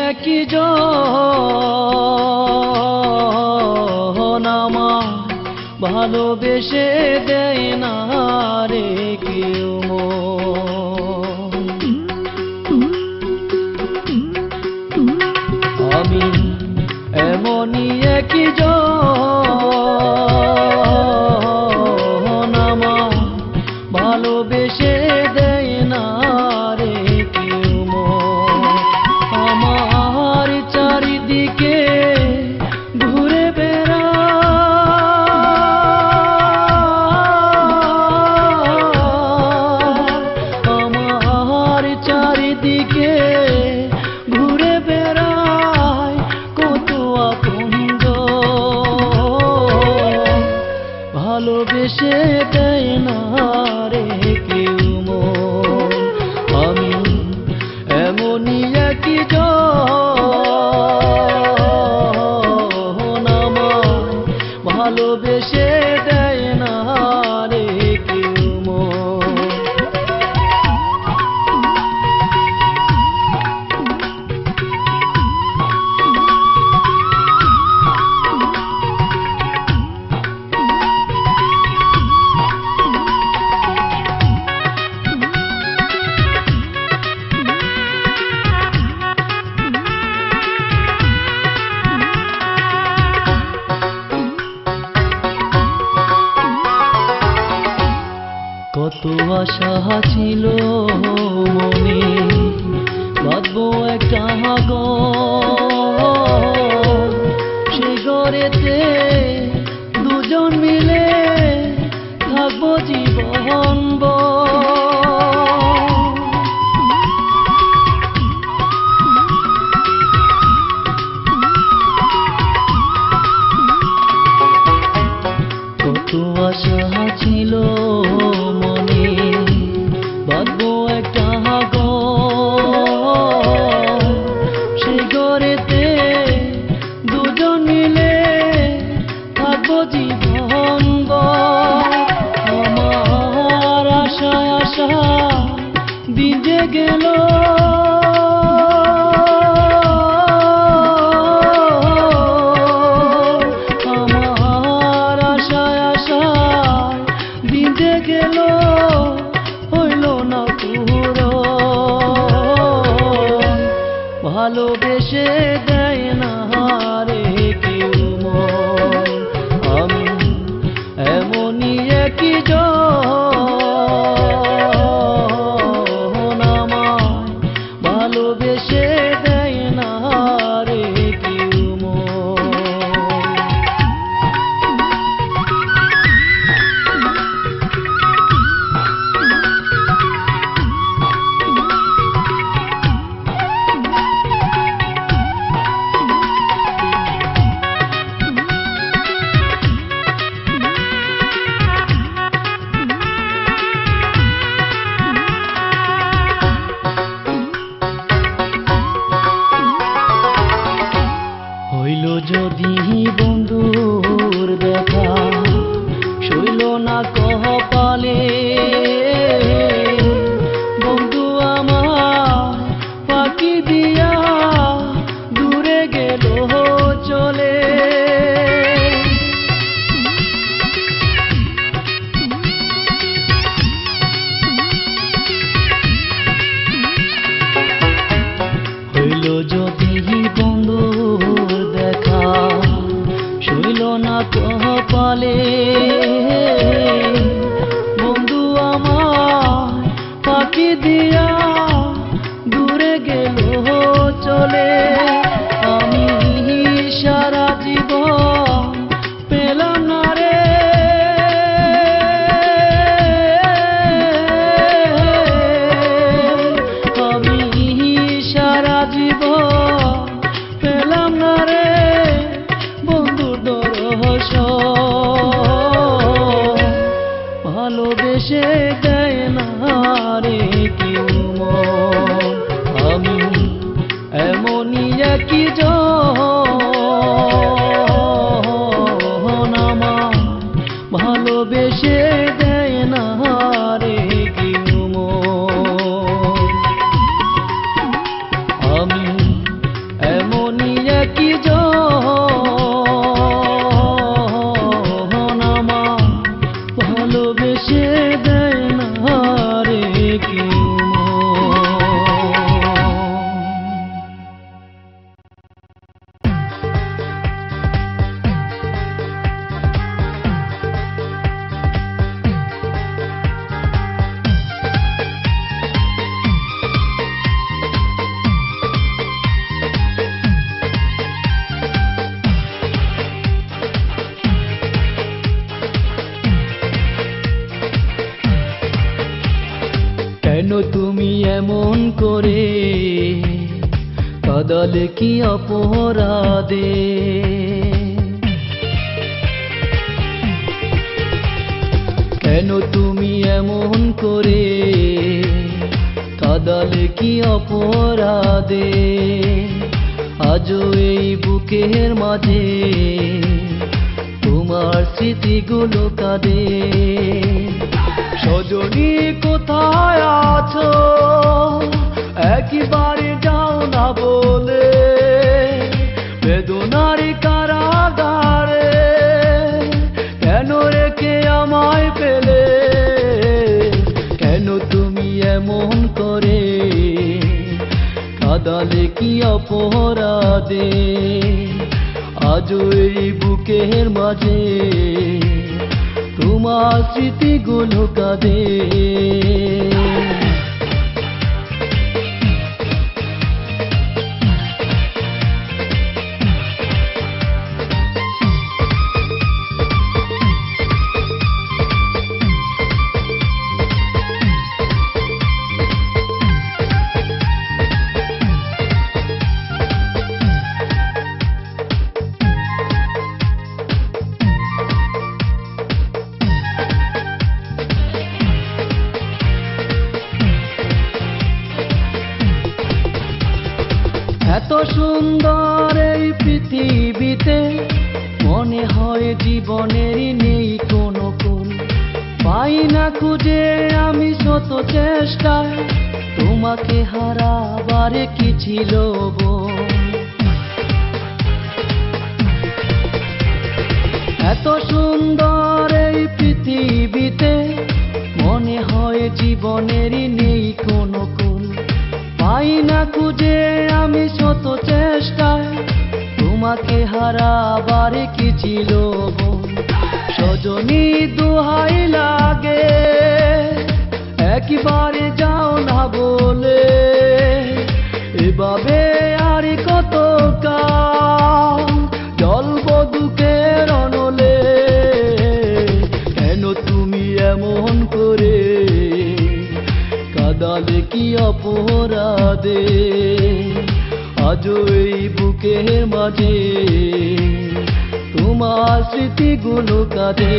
একই জন আমায় ভালোবেসে দেয় না রে কেউ আমি এমনই একই জন আমায় ভালোবেসে দেয় না রে কেউ আমার চারিদিকে ঘুরে আমার চারিদিকে ঘুরে বেড়ায় কত আপনজন ভালোবেসে দেয় না রে কেউ আমি এমনই একই জন আমায় ভালোবেসে দেয় না রে কেউ কত আশা ছিল মনে বাঁধবো একটা ঘর সে ঘরেতে দুজন মিলে থাকবো জীবন কত আশা ছিল মনে বাঁধবো একটা ঘর সে ঘরেতে দুজন মিলে থাকবো জীবন আমার আশায় আশা দিন যে গেল আমার আশায় আশা দিন যে গেল হইল না পুরো ভালোবেসে দেয় না রে কেউ আমি এমনই একই জন আমায় ভালোবেসে দেয় না রে কেউ হইল যদি বন্ধুর দেখা সইল না কপালে বন্ধু আমার ফাঁকি দিয়া দূরে গেল চলে হইল যদি বন্ধুর দেখা সইল না কপালে বন্ধু আমার ফাঁকি দিয়া দূরে গেল চলে আমি সারা জীবন পেলাম না রে আমি সারা জীবন পেলাম না রে বন্ধুর দর্শন ভালোবেসে দেয় না রে কেউ আমি এমনই একই জন আমায় ভালোবেসে দেয় না রে কেউ আমি কাঁদালে কি অপরাধে। কেন তুমি এমন করে কাঁদালে কি অপরাধে। আজও এই বুকের মাঝে তোমার স্মৃতিগুলো কাঁদে। সজনী কোথায় আছো, একবারে যাও না বলে। বেদনার কারাগারে কেন রেখে আমায় পেলে। কেন তুমি এমন করে কাঁদালে কি অপরাধে। আজও এই বুকের মাঝে তোমার স্মৃতিগুলো কাঁদে। এত সুন্দর এই পৃথিবীতে মনে হয় জীবনের নেই কোনো কোন। পাই না খুঁজে আমি শত চেষ্টায় তোমাকে হারাবার কি ছিল বোন। এত সুন্দর এই পৃথিবীতে মনে হয় জীবনের নেই কোনো কোন। পাই না খুঁজে আমি শত চেষ্টায় তোমাকে হারাবার কি ছিল বোন। সজনী দোহাই লাগে একবারে যাও না বলে। এভাবে আর কত কাল জ্বলব দুঃখের অনলে। কেন তুমি এমন করে কাঁদালে কি অপরাধে। আজও এই বুকের মাঝে তোমার স্মৃতিগুলো কাঁদে।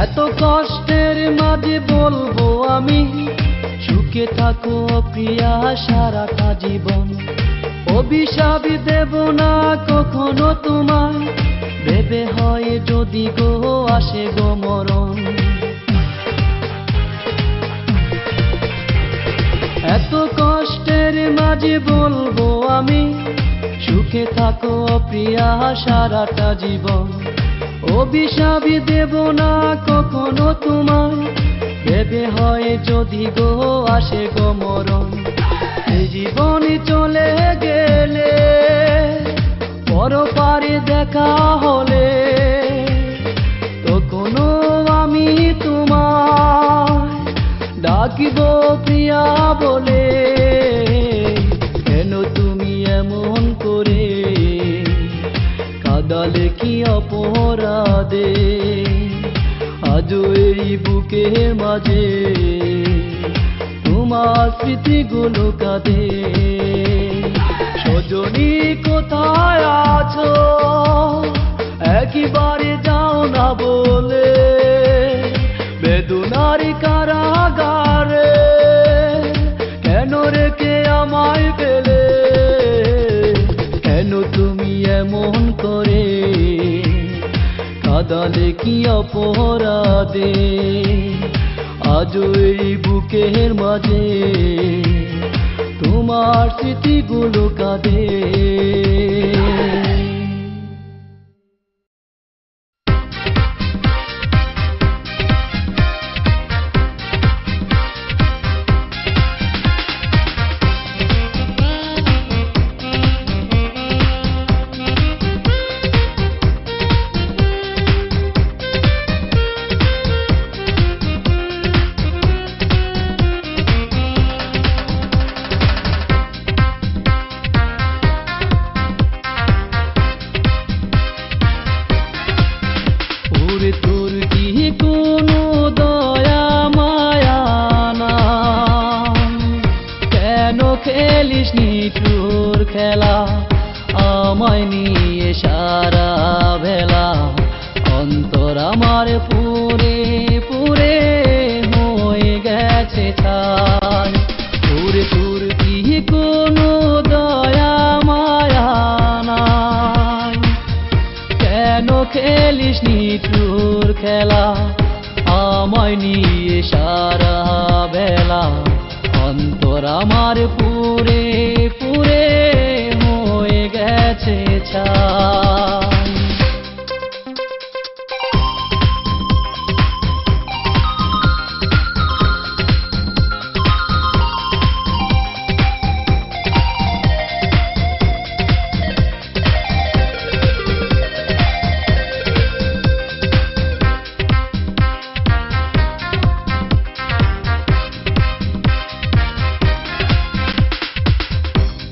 এত কষ্টের মাঝে বলবো আমি সুখে থাকো প্রিয়া সারাটা জীবন। অভিশাপ দেব না কখনো তোমায়, ভেবে হয় যদি গো আসে গো মরণ। এত কষ্টের মাঝে বলবো আমি সুখে থাকো প্রিয়া সারাটা জীবন। অভিশাপ দেব না কখনো তোমায়, ভেবে হয় যদি গো আসে গো মরণ। এই জীবনে চলে গেলে পরপারে দেখা হলে তখনো আমি তোমায় ডাকিব প্রিয়া বলে। কেন তুমি এমন করে কাঁদালে কি অপরাধে। আজও এই বুকের মাঝে তোমার স্মৃতিগুলো কাঁদে। সজনী কোথায় আছো, একবারে যাও না বলে। বেদনার কারাগারে কেন রেখে আমায় পেলে। কেন তুমি এমন করে কাঁদালে কি অপরাধে। আজও এই বুকের মাঝে তোমার স্মৃতিগুলো কাঁদে। খেলিস নিঠুর খেলা আমায় নিয়ে সারা বেলা অন্তর আমার পুরে পুরে হয়ে গেছে ছাই পুরে তোর কি কোনো দয়া মায়া নাই কেন খেলিস নিঠুর খেলা আমায় নিয়ে সারা বেলা অন্তর আমার পুরে পুরে হয়ে গেছে ছাই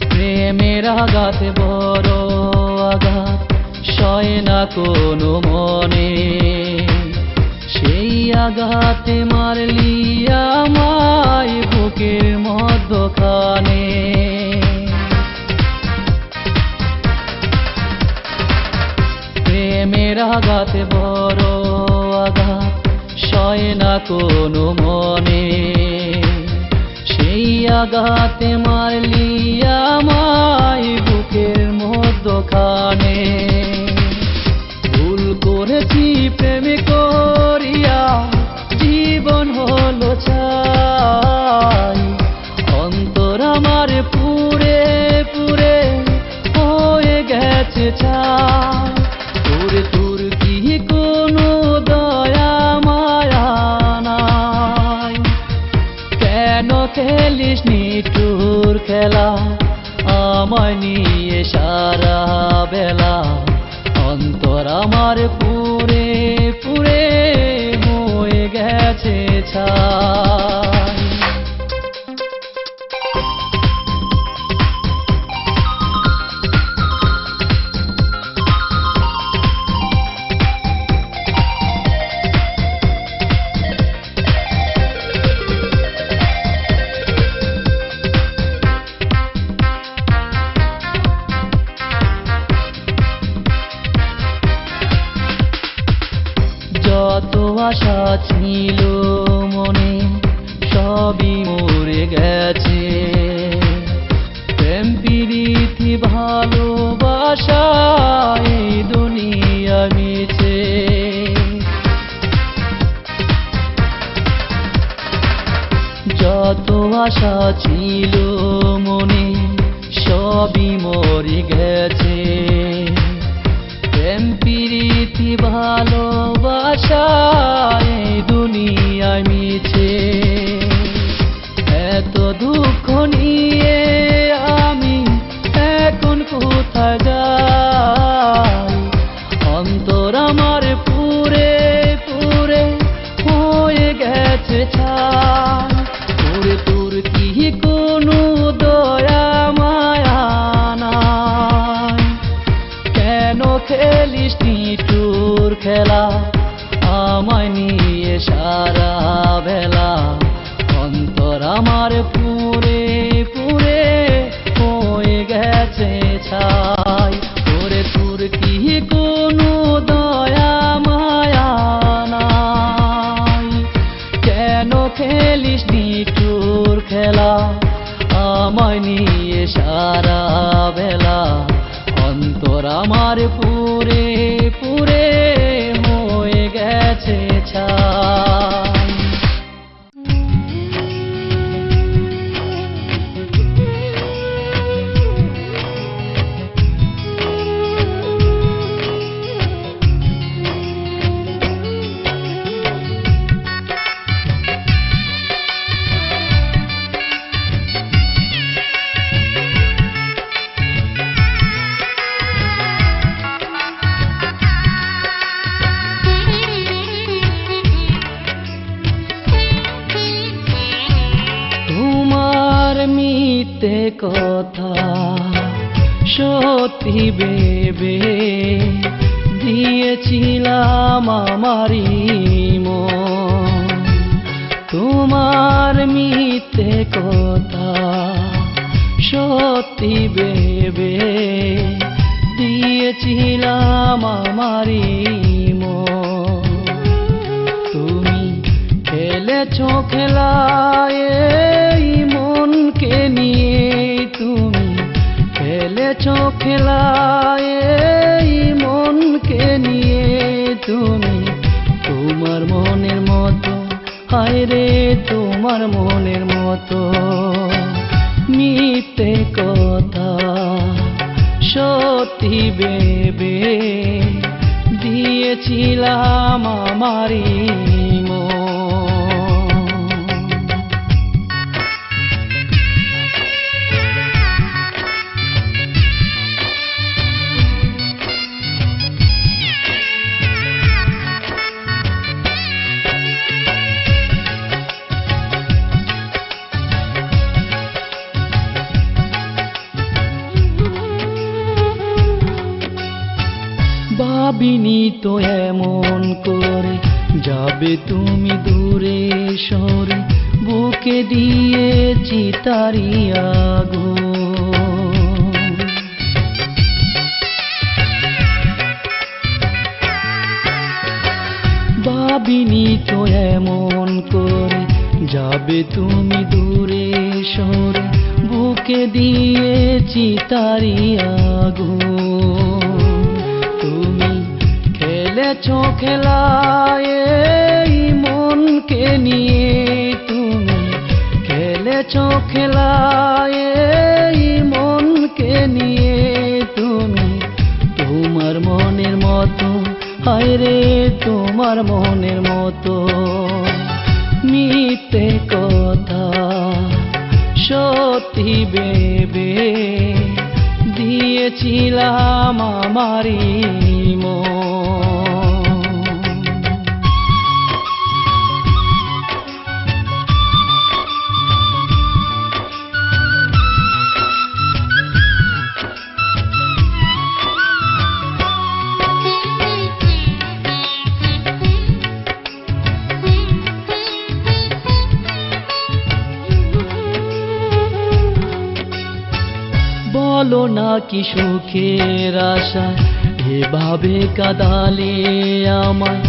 প্রেমের আঘাতে বড় আঘাত সয় না কোনো মনে সেই আঘাতে মারলি আমায় বুকের মধ্যখানে প্রেমের আঘাতে বড় আঘাত সয় না কোনো মনে সেই আঘাতে মারলি আমায় বুকের মধ্যখানে ভুল করেছি প্রেম করিয়া জীবন হলো ছাই অন্তর আমার পুরে পুরে হয়ে গেছে ছাই পুরে তোর কি কোনো দয়া মায়া নাই কেন খেলিস নিঠুর খেলা আমায় নিয়ে সারা বেলা অন্তর আমার পুরে পুরে হয়ে গেছে ছাই যত আশা ছিল মনে সবই মরে গেছে প্রেম প্রীতি ভালোবাসা এই দুনিয়া মিছে যত আশা ছিল মনে সবই মরে গেছে প্রেম প্রীতি ভালোবাসা এই দুনিয়ায় মিছে এত দুঃখ নিয়ে আমি এখন কোথায় যাই অন্তর আমার পুরে পুরে হয়ে গেছে ছাই পুরে তোর কি কোনো দয়া মায়া নাই কেন খেলিস নিঠুর খেলা আমায় নিয়ে সারা বেলা অন্তর আমার পুরে পুরে হয়ে গেছে ছাই পুরে তোর কি কোনো দয়া মায়া নাই কেন খেলিস নিঠুর খেলা আমায় নিয়ে সারা বেলা অন্তর আমার পুরে পুরে হয়ে গেছে ছাই মিথ্যে কথা সত্যি ভেবে দিয়েছিলাম আমারই মন তোমার মিথ্যে কথা সত্যি ভেবে দিয়েছিলাম আমারই মন। তুমি খেলেছো খেলা এই মনকে নিয়ে, তুমি খেলেছো খেলা এই মনকে নিয়ে। তুমি তোমার মনের মতো, হায় রে তোমার মনের মতো মিথ্যে কথা সত্যি ভেবে দিয়েছিলাম আমারই মন। ভাবিনি তো এমন করে যাবে তুমি দূরে সরে, বুকে দিয়েছি তারি আগুন। ভাবিনি তো এমন করে যাবে তুমি দূরে সরে, বুকে দিয়েছি তারি আগুন। তুমি খেলেছো খেলা এই মনকে নিয়ে, তুমি খেলেছো খেলা এই মনকে নিয়ে। তুমি তোমার মনের মতো, হায় রে তোমার মনের মতো মিথ্যে কথা সত্যি ভেবে দিয়েছিলাম আমারই মন। বলো না কি সুখের আশা এভাবে কাঁদালে আমায়,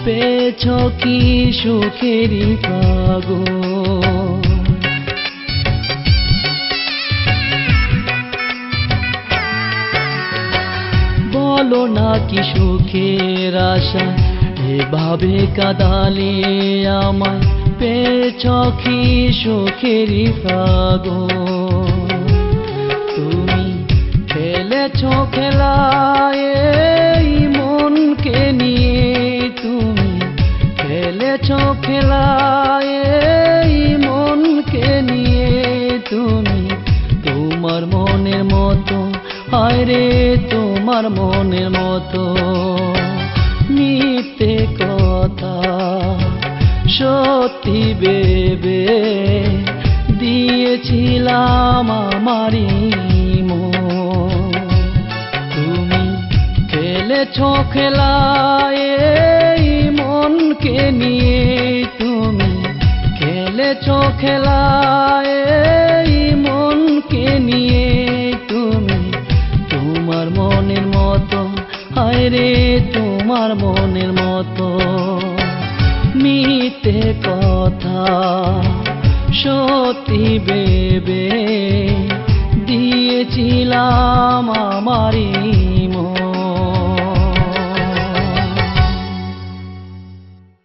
পেয়েছ কি সুখেরই পাগল। বলো না কি সুখের আশা এভাবে কাঁদালে আমায়, পেয়েছ কি সুখেরই পাগল। তুমি খেলেছো খেলা এই মনকে নিয়ে, তুমি খেলেছো খেলা এই মনকে নিয়ে। তুমি তোমার মনের মতো, হায় রে তোমার মনের মতো মিথ্যে কথা সত্যি ভেবে দিয়েছিলাম আমারই মন। তুমি খেলেছো খেলা এই মনকে নিয়ে, তুমি খেলেছো খেলা এই মনকে নিয়ে। তুমি তোমার মনের মতো, হায় রে তোমার মনের মতো মিথ্যে কথা সত্যি ভেবে দিয়েছিলাম আমারই মন।